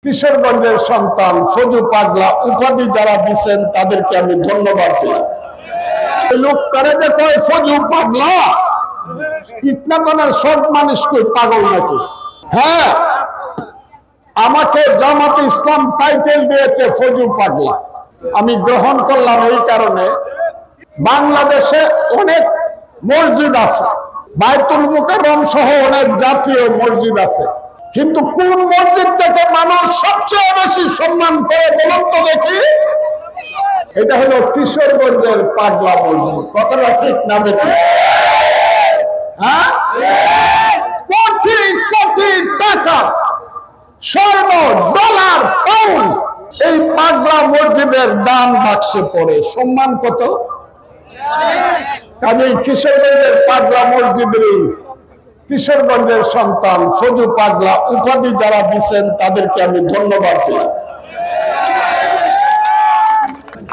কিশোরগঞ্জের সন্তান ফজু পাগলা উপাধি যারা দিচ্ছেন তাদেরকে আমি ধন্যবাদ দিলাম। লোক করে যে কয় ফজু পাগলা, ইটনাপানার সব মানুষ কই পাগল নাকি? হ্যাঁ, আমাকে জামাতে ইসলাম টাইটেল দিয়েছে ফজু পাগলা, আমি গ্রহণ করলাম। এই কারণে বাংলাদেশে অনেক মসজিদ আছে, বাইতুল মুকাররম সহ অনেক জাতীয় মসজিদ আছে, কিন্তু কোন মসজিদটাকে মানুষ সবচেয়ে বেশি সম্মান করে বলুন তো দেখি? এটা হলো কিশোরগঞ্জের পাগলা মসজিদ। কথাটা ঠিক না বেটি? হ্যাঁ, কোটি কোটি টাকা, স্বর্ণ, ডলার, পাউন্ড এই পাগলা মসজিদের দান বাক্সে পড়ে। সম্মান কত? কাজেই কিশোরগঞ্জের পাগলা মসজিদের কিশোরগঞ্জের সন্তান ফজু পাগলা উপাধি যারা দিচ্ছেন তাদেরকে আমি ধন্যবাদ দিলাম।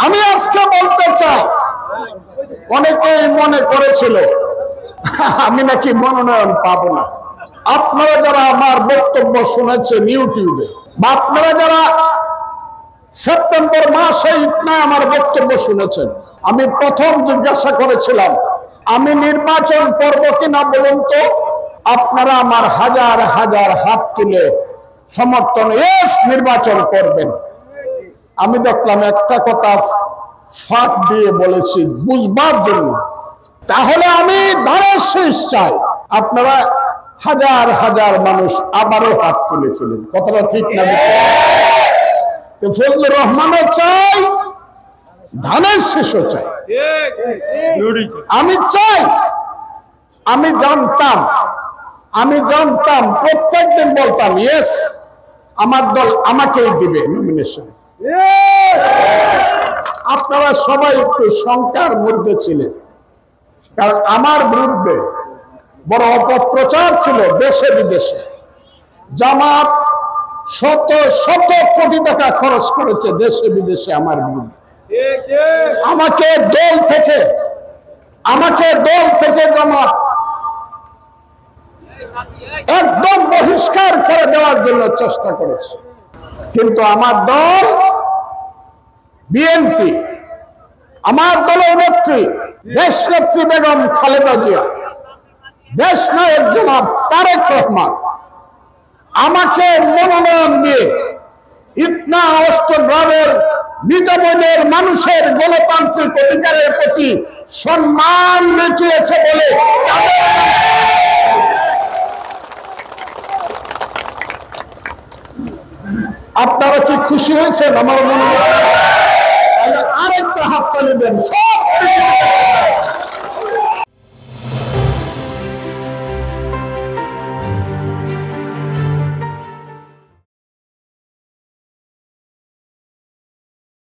আমি আজকে বলতে চাই, অনেকেই মনে করেছিল আমি নাকি মনোনয়ন পাবো না। আপনারা যারা আমার বক্তব্য শুনেছেন ইউটিউবে, বা আপনারা যারা সেপ্টেম্বর মাসে ইটনা আমার বক্তব্য শুনেছেন, আমি প্রথম জিজ্ঞাসা করেছিলাম আমি নির্বাচন করব কিনা বলুন তো? আপনারা আমার হাজার হাজার হাত তুলে সমর্থন, এস নির্বাচন করবেন। আমি দেখলাম একটা কথা ফাঁক দিয়ে বলেছি বুঝবার জন্য, তাহলে আমি ধারের শেষ চাই। আপনারা হাজার হাজার মানুষ আবারও হাত তুলেছিলেন। কথাটা ঠিক না? ফজলুর রহমানও চাই, ধানের শেষও চাই। আমি চাই, আমি জানতাম প্রত্যেকদিন বলতাম ইয়েস আমার দল আমাকেই দিবে নমিনেশন। আপনারা সবাই একটু শঙ্কার মধ্যে ছিলেন, কারণ আমার বিরুদ্ধে বড় অপপ্রচার ছিল দেশে বিদেশে। জামাত শত শত কোটি টাকা খরচ করেছে দেশে বিদেশে আমার বিরুদ্ধে। আমাকে দল থেকে জামাত একদম বহিষ্কার করে দেওয়ার জন্য চেষ্টা করেছে, কিন্তু আমার দল বিএনপি, আমার দলের নেত্রী দেশনেত্রী বেগম খালেদা জিয়া, দেশ নায়ক জনাব তারেক রহমান আমাকে মনোনয়ন দিয়ে ইটনা অষ্টগ্রামের নিতমনের মানুষের গণতান্ত্রিক অধিকারের প্রতি সম্মান দেখিয়েছে বলে আপনারা কি খুশি হয়েছেন আমার মনোনয়ন? আরেকটা হাততালি দেন সব।